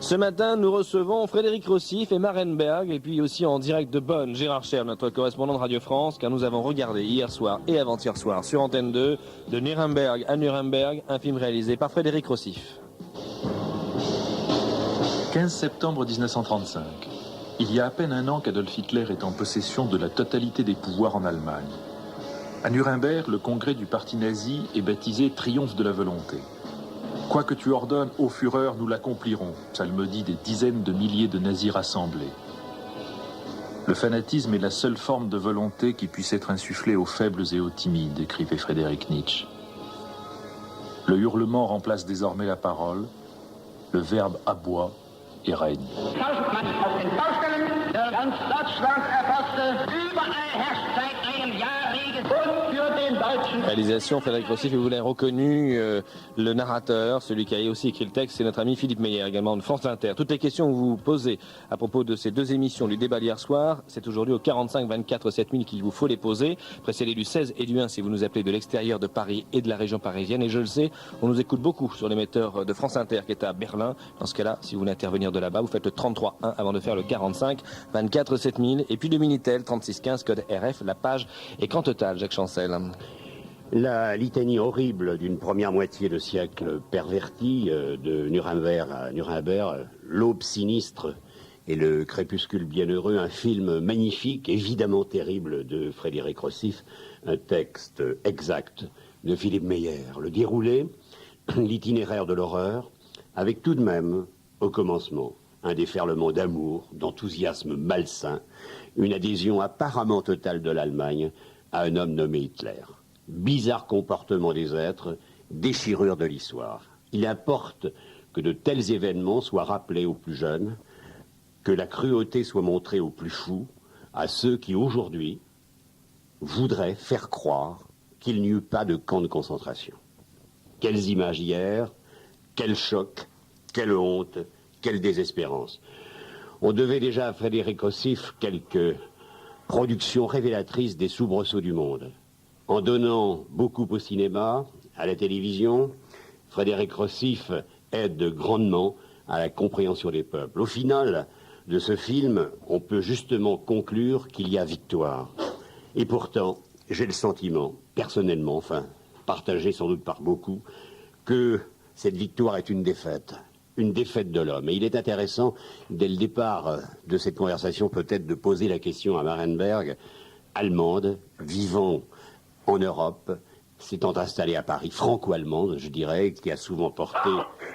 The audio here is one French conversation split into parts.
Ce matin, nous recevons Frédéric Rossif et Marenberg, et puis aussi en direct de Bonn, Gérard Scherb, notre correspondant de Radio France, car nous avons regardé hier soir et avant-hier soir sur Antenne 2, de Nuremberg à Nuremberg, un film réalisé par Frédéric Rossif. 15 septembre 1935. Il y a à peine un an qu'Adolf Hitler est en possession de la totalité des pouvoirs en Allemagne. À Nuremberg, le congrès du parti nazi est baptisé Triomphe de la volonté. Quoi que tu ordonnes, ô Führer, nous l'accomplirons, psalmodie des dizaines de milliers de nazis rassemblés. Le fanatisme est la seule forme de volonté qui puisse être insufflée aux faibles et aux timides, écrivait Friedrich Nietzsche. Le hurlement remplace désormais la parole, le verbe aboie et règne. Réalisation Frédéric Rossif, et vous l'avez reconnu, le narrateur, celui qui a aussi écrit le texte, c'est notre ami Philippe Meyer, également de France Inter. Toutes les questions que vous posez à propos de ces deux émissions du débat d'hier soir, c'est aujourd'hui au 45 24 7000 qu'il vous faut les poser, précédé du 16 et du 1 si vous nous appelez de l'extérieur de Paris et de la région parisienne. Et je le sais, on nous écoute beaucoup sur l'émetteur de France Inter qui est à Berlin. Dans ce cas-là, si vous voulez intervenir de là-bas, vous faites le 33 1 avant de faire le 45 24 7000. Et puis le Minitel 36 15 code RF, la page écran total. Jacques Chancel. La litanie horrible d'une première moitié de siècle pervertie, de Nuremberg à Nuremberg, l'aube sinistre et le crépuscule bienheureux, un film magnifique, évidemment terrible de Frédéric Rossif, un texte exact de Philippe Meyer. Le déroulé, l'itinéraire de l'horreur, avec tout de même, au commencement, un déferlement d'amour, d'enthousiasme malsain, une adhésion apparemment totale de l'Allemagne à un homme nommé Hitler. Bizarre comportement des êtres, déchirure de l'histoire. Il importe que de tels événements soient rappelés aux plus jeunes, que la cruauté soit montrée aux plus fous, à ceux qui aujourd'hui voudraient faire croire qu'il n'y eut pas de camp de concentration. Quelles images hier, quel choc, quelle honte, quelle désespérance. On devait déjà à Frédéric Rossif quelques productions révélatrices des soubresauts du monde. En donnant beaucoup au cinéma, à la télévision, Frédéric Rossif aide grandement à la compréhension des peuples. Au final de ce film, on peut justement conclure qu'il y a victoire. Et pourtant, j'ai le sentiment, personnellement, enfin, partagé sans doute par beaucoup, que cette victoire est une défaite de l'homme. Et il est intéressant, dès le départ de cette conversation, peut-être de poser la question à Marenberg, allemande, vivant en Europe, s'étant installée à Paris, franco-allemande, je dirais, qui a souvent porté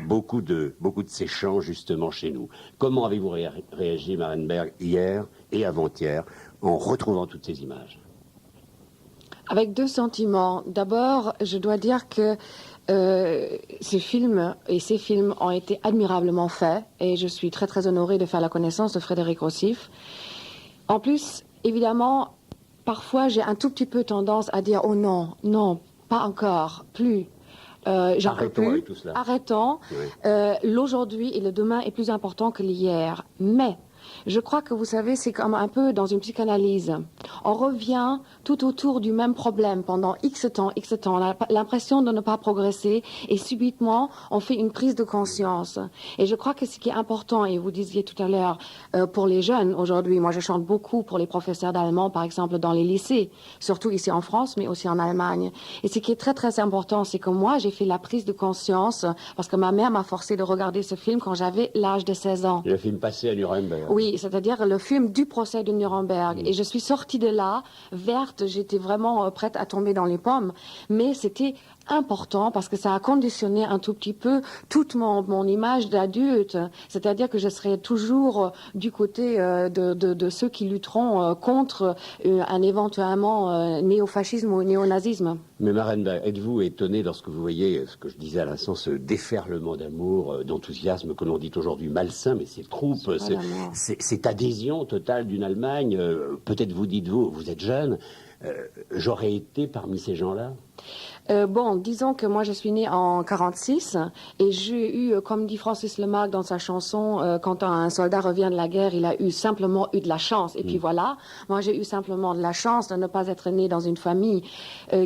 beaucoup de ses chants justement chez nous. Comment avez-vous réagi, Marenberg, hier et avant-hier, en retrouvant toutes ces images? Avec deux sentiments. D'abord, je dois dire que ces films ont été admirablement faits, et je suis très très honorée de faire la connaissance de Frédéric Rossif. En plus, évidemment, parfois, j'ai un tout petit peu tendance à dire « Oh non, non, pas encore, plus ». Arrêtons avec tout cela. Arrêtons. Oui. L'aujourd'hui et le demain est plus important que l'hier. Mais je crois que, vous savez, c'est comme un peu dans une psychanalyse. On revient tout autour du même problème pendant X temps. On a l'impression de ne pas progresser, et subitement, on fait une prise de conscience. Et je crois que ce qui est important, et vous disiez tout à l'heure, pour les jeunes aujourd'hui, moi je chante beaucoup pour les professeurs d'allemand, par exemple, dans les lycées, surtout ici en France, mais aussi en Allemagne. Et ce qui est très très important, c'est que moi, j'ai fait la prise de conscience, parce que ma mère m'a forcé de regarder ce film quand j'avais l'âge de 16 ans. Le film passé à Nuremberg. Oui, c'est-à-dire le film du procès de Nuremberg. Et je suis sortie de là, verte, j'étais vraiment prête à tomber dans les pommes. Mais c'était important parce que ça a conditionné un tout petit peu toute mon image d'adulte. C'est-à-dire que je serai toujours du côté de ceux qui lutteront contre un éventuellement néofascisme ou néonazisme. Mais Marenberg, êtes-vous étonné lorsque vous voyez ce que je disais à l'instant, ce déferlement d'amour, d'enthousiasme que l'on dit aujourd'hui malsain, mais ces troupes, cette adhésion totale d'une Allemagne, peut-être vous dites-vous, vous êtes jeune, j'aurais été parmi ces gens-là? Bon, disons que moi je suis née en 46 et j'ai eu, comme dit Francis Lemarque dans sa chanson, quand un soldat revient de la guerre, il a simplement eu de la chance. Et puis voilà, moi j'ai eu simplement de la chance de ne pas être née dans une famille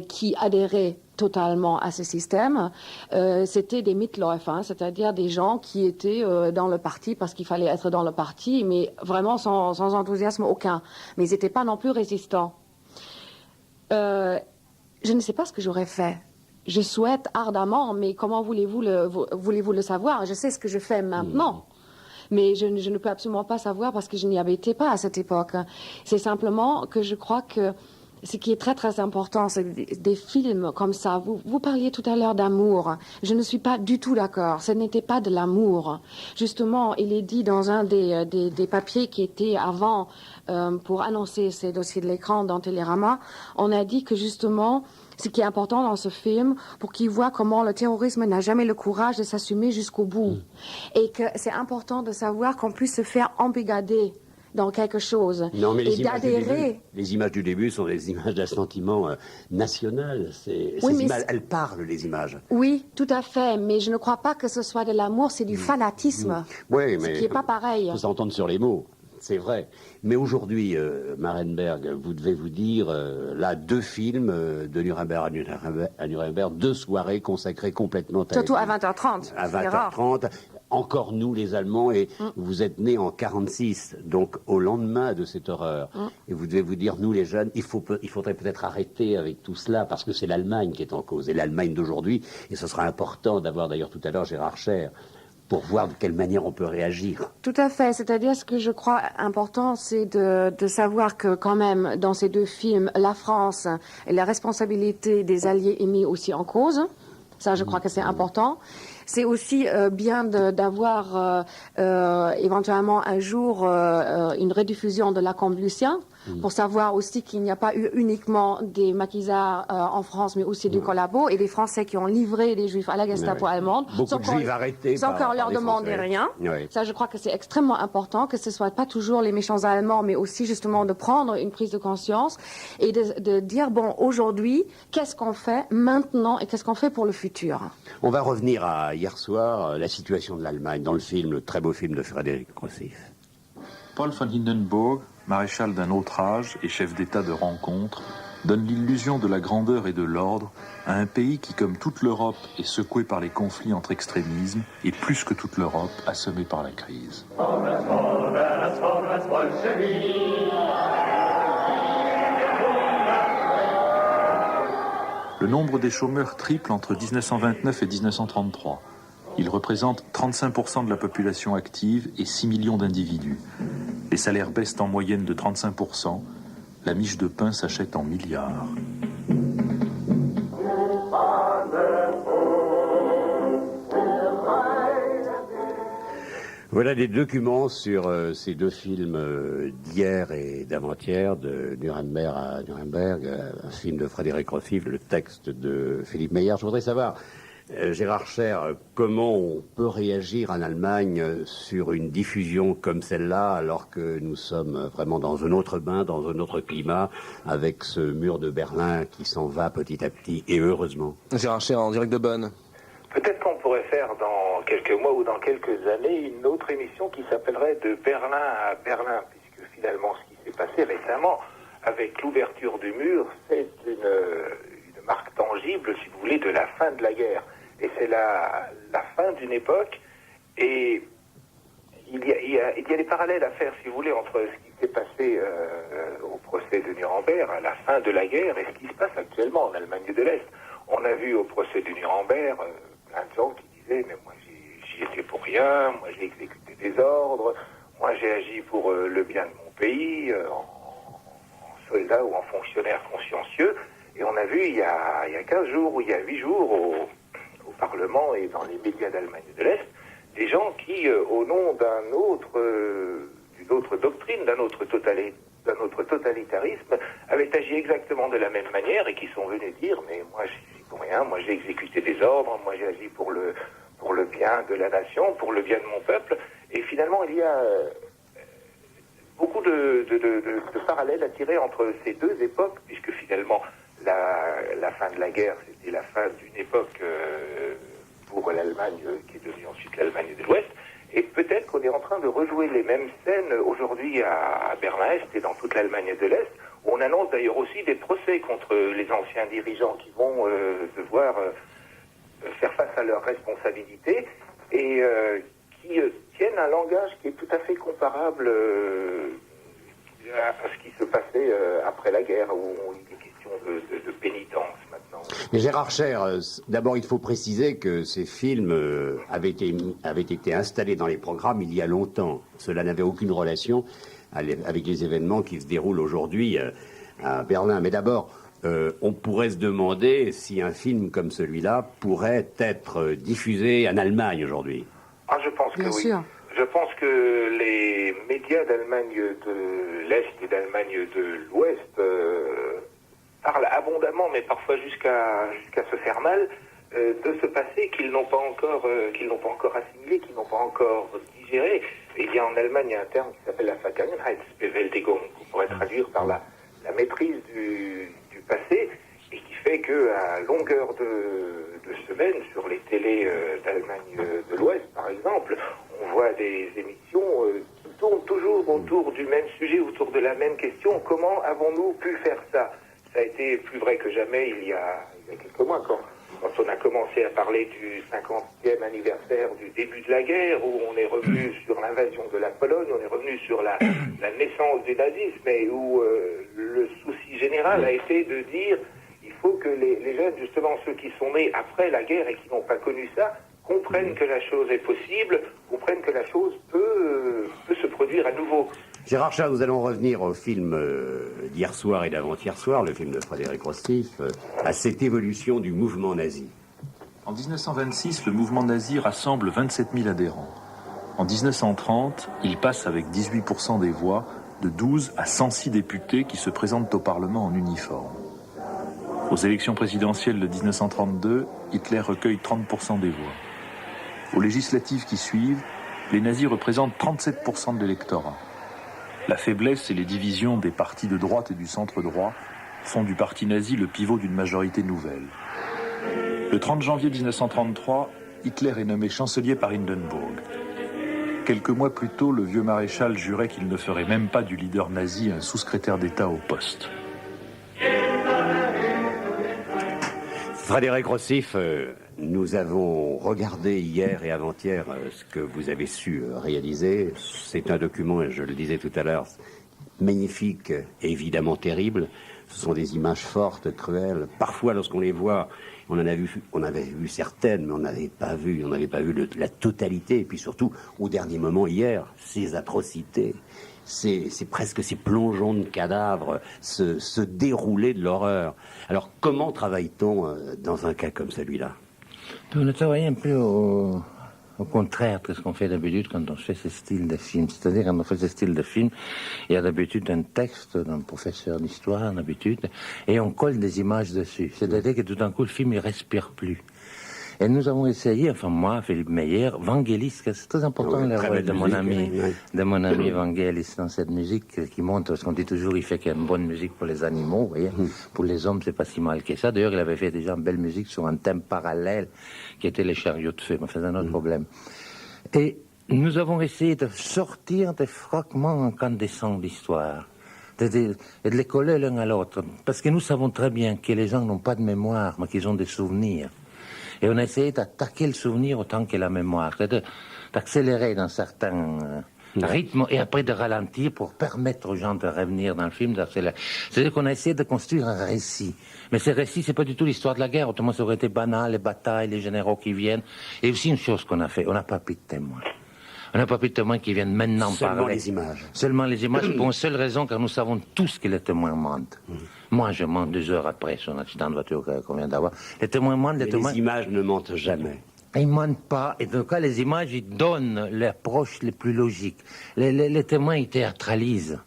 qui adhérait totalement à ce système. C'était des Mitläufer, hein, c'est-à-dire des gens qui étaient dans le parti parce qu'il fallait être dans le parti, mais vraiment sans enthousiasme aucun. Mais ils n'étaient pas non plus résistants. Je ne sais pas ce que j'aurais fait. Je souhaite ardemment, mais comment voulez-vous le savoir? Je sais ce que je fais maintenant. Mais je ne peux absolument pas savoir parce que je n'y avais été pas à cette époque. C'est simplement que je crois que ce qui est très très important, c'est des films comme ça. Vous parliez tout à l'heure d'amour. Je ne suis pas du tout d'accord. Ce n'était pas de l'amour. Justement, il est dit dans un des papiers qui étaient avant pour annoncer ces dossiers de l'écran dans Télérama, on a dit que justement, ce qui est important dans ce film, pour qu'ils voient comment le terrorisme n'a jamais le courage de s'assumer jusqu'au bout. Et que c'est important de savoir qu'on puisse se faire embrigader dans quelque chose. Non, mais et d'adhérer. Les images du début sont des images d'assentiment national. Ces images, elles parlent, les images. Oui, tout à fait. Mais je ne crois pas que ce soit de l'amour, c'est du fanatisme. Oui, mais ce qui n'est pas pareil. Il faut s'entendre sur les mots. C'est vrai. Mais aujourd'hui, Marenberg, vous devez vous dire, là, 2 films de Nuremberg à Nuremberg, 2 soirées consacrées complètement à surtout à 20h30. À 20h30. Encore nous, les Allemands, et vous êtes nés en 46, donc au lendemain de cette horreur. Et vous devez vous dire, nous, les jeunes, il faudrait peut-être arrêter avec tout cela, parce que c'est l'Allemagne qui est en cause, et l'Allemagne d'aujourd'hui, et ce sera important d'avoir d'ailleurs tout à l'heure Gérard Scher, pour voir de quelle manière on peut réagir. Tout à fait. C'est-à-dire, ce que je crois important, c'est de savoir que quand même, dans ces 2 films, la France et la responsabilité des Alliés est mise aussi en cause. Ça, je crois que c'est important. C'est aussi bien d'avoir éventuellement un jour une rediffusion de La Combe Lucien, pour savoir aussi qu'il n'y a pas eu uniquement des maquisards en France, mais aussi des collabos et des Français qui ont livré des Juifs à la Gestapo allemande. Beaucoup de Juifs arrêtés sans qu'on leur demandait rien. Oui. Ça, je crois que c'est extrêmement important, que ce ne soit pas toujours les méchants Allemands, mais aussi justement de prendre une prise de conscience et de dire, bon, aujourd'hui, qu'est-ce qu'on fait maintenant et qu'est-ce qu'on fait pour le futur? On va revenir à hier soir, la situation de l'Allemagne, dans le film, le très beau film de Frédéric Crossif. Paul von Hindenburg, maréchal d'un autre âge et chef d'État de rencontre, donne l'illusion de la grandeur et de l'ordre à un pays qui, comme toute l'Europe, est secoué par les conflits entre extrémismes et, plus que toute l'Europe, assommé par la crise. Le nombre des chômeurs triple entre 1929 et 1933. Il représente 35% de la population active et 6 millions d'individus. Les salaires baissent en moyenne de 35%. La miche de pain s'achète en milliards. Voilà des documents sur ces 2 films d'hier et d'avant-hier, de Nuremberg à Nuremberg, un film de Frédéric Crossif, le texte de Philippe Meyer. Je voudrais savoir, Gérard Scher, comment on peut réagir en Allemagne sur une diffusion comme celle-là, alors que nous sommes vraiment dans un autre bain, dans un autre climat, avec ce mur de Berlin qui s'en va petit à petit, et heureusement. Gérard Scher, en direct de Bonn. Peut-être qu'on pourrait faire dans quelques mois ou dans quelques années une autre émission qui s'appellerait De Berlin à Berlin, puisque finalement ce qui s'est passé récemment avec l'ouverture du mur, c'est une marque tangible, si vous voulez, de la fin de la guerre. Et c'est la fin d'une époque, et il y a des parallèles à faire, si vous voulez, entre ce qui s'est passé au procès de Nuremberg, à la fin de la guerre, et ce qui se passe actuellement en Allemagne de l'Est. On a vu au procès de Nuremberg plein de gens qui disaient, mais moi j'y étais pour rien, moi j'ai exécuté des ordres, moi j'ai agi pour le bien de mon pays, en soldat ou en fonctionnaire consciencieux. Et on a vu il y a 15 jours ou il y a 8 jours au Parlement et dans les médias d'Allemagne de l'Est, des gens qui, au nom d'une autre doctrine, d'un autre totalitarisme, avaient agi exactement de la même manière et qui sont venus dire, mais moi j'y pour rien, moi j'ai exécuté des ordres, moi j'ai agi pour le bien de la nation, pour le bien de mon peuple. Et finalement, il y a beaucoup de parallèles à tirer entre ces 2 époques, puisque finalement la fin de la guerre, c'était la fin d'une époque pour l'Allemagne, qui est devenue ensuite l'Allemagne de l'Ouest. Et peut-être qu'on est en train de rejouer les mêmes scènes aujourd'hui à Berlin-Est et dans toute l'Allemagne de l'Est, où on annonce d'ailleurs aussi des procès contre les anciens dirigeants qui vont devoir faire face à leurs responsabilités et qui tiennent un langage qui est tout à fait comparable à ce qui se passait après la guerre, où il est question de pénitence maintenant. Mais Gérard Cher, d'abord il faut préciser que ces films avaient été installés dans les programmes il y a longtemps. Cela n'avait aucune relation avec les événements qui se déroulent aujourd'hui à Berlin. Mais d'abord, on pourrait se demander si un film comme celui-là pourrait être diffusé en Allemagne aujourd'hui. Ah, je pense que oui. Sûr. Je pense que les médias d'Allemagne de l'Est et d'Allemagne de l'Ouest parlent abondamment, mais parfois jusqu'à se faire mal, de ce passé qu'ils n'ont pas encore assimilé, qu'ils n'ont pas encore digéré. Et il y a en Allemagne un terme qui s'appelle la Vergangenheitsbewältigung, qu'on pourrait traduire par la maîtrise du passé, et qui fait qu'à longueur de semaines, sur les télés d'Allemagne de l'Ouest, par exemple, on voit des émissions qui tournent toujours autour du même sujet, autour de la même question. Comment avons-nous pu faire ça? Ça a été plus vrai que jamais il y a quelques mois, quand on a commencé à parler du 50e anniversaire du début de la guerre, où on est revenu sur l'invasion de la Pologne, on est revenu sur la naissance du nazisme, et où le souci général a été de dire il faut que les jeunes, justement ceux qui sont nés après la guerre et qui n'ont pas connu ça, comprennent que la chose est possible, comprennent que la chose peut se produire à nouveau. Gérard Cher, nous allons revenir au film d'hier soir et d'avant-hier soir, le film de Frédéric Rostif, à cette évolution du mouvement nazi. En 1926, le mouvement nazi rassemble 27 000 adhérents. En 1930, il passe avec 18% des voix de 12 à 106 députés qui se présentent au Parlement en uniforme. Aux élections présidentielles de 1932, Hitler recueille 30% des voix. Aux législatives qui suivent, les nazis représentent 37% de l'électorat. La faiblesse et les divisions des partis de droite et du centre-droit font du parti nazi le pivot d'une majorité nouvelle. Le 30 janvier 1933, Hitler est nommé chancelier par Hindenburg. Quelques mois plus tôt, le vieux maréchal jurait qu'il ne ferait même pas du leader nazi un sous-secrétaire d'État au poste. Frédéric Rostif, nous avons regardé hier et avant-hier ce que vous avez su réaliser. C'est un document, je le disais tout à l'heure, magnifique et évidemment terrible. Ce sont des images fortes, cruelles. Parfois, lorsqu'on les voit, on avait vu certaines, mais on n'avait pas vu la totalité. Et puis surtout, au dernier moment, hier, ces atrocités. C'est presque ces plongeons de cadavres, ce déroulé de l'horreur. Alors, comment travaille-t-on dans un cas comme celui-là? On a travaillé un peu au contraire de ce qu'on fait d'habitude quand on fait ce style de film. C'est-à-dire, quand on fait ce style de film, il y a d'habitude un texte d'un professeur d'histoire, d'habitude, et on colle des images dessus. C'est-à-dire que tout d'un coup, le film, il respire plus. Et nous avons essayé, enfin moi, Philippe Meyer, Vangelis, c'est très important le rôle de mon ami Vangelis dans cette musique qui montre, parce qu'on dit toujours, il fait qu'il y a une bonne musique pour les animaux, vous voyez. Pour les hommes, c'est pas si mal que ça. D'ailleurs, il avait fait déjà une belle musique sur un thème parallèle, qui était les chariots de feu, mais c'est un autre problème. Et nous avons essayé de sortir des fragments incandescents d'histoire. Et de les coller l'un à l'autre. Parce que nous savons très bien que les gens n'ont pas de mémoire, mais qu'ils ont des souvenirs. Et on a essayé d'attaquer le souvenir autant que la mémoire, c'est-à-dire d'accélérer dans certains rythmes et après de ralentir pour permettre aux gens de revenir dans le film, d'accélérer. C'est-à-dire qu'on a essayé de construire un récit. Mais ce récit, c'est pas du tout l'histoire de la guerre, autrement ça aurait été banal, les batailles, les généraux qui viennent. Et aussi une chose qu'on a fait, on n'a pas pris de témoins. On n'a pas pris de témoins qui viennent maintenant Seulement parler. les images. Seulement les images, pour une seule raison, car nous savons tous que les témoins mentent. Moi, je mens 2 heures après son accident de voiture qu'on vient d'avoir. Les témoins mentent, les images ne mentent jamais. Ils mentent pas. Et dans le cas, les images, ils donnent les approches les plus logiques. Les témoins, ils théâtralisent.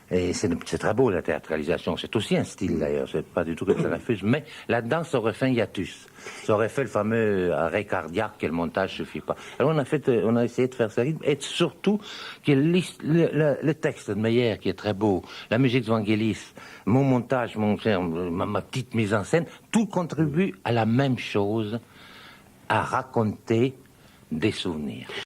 Et c'est très beau la théâtralisation, c'est aussi un style d'ailleurs, c'est pas du tout que ça refuse, mais là-dedans ça aurait fait un hiatus, ça aurait fait le fameux arrêt cardiaque et le montage suffit pas. Alors on a essayé de faire ça, et surtout que le texte de Meyer qui est très beau, la musique de Vangelis, mon montage, ma petite mise en scène, tout contribue à la même chose, à raconter des souvenirs.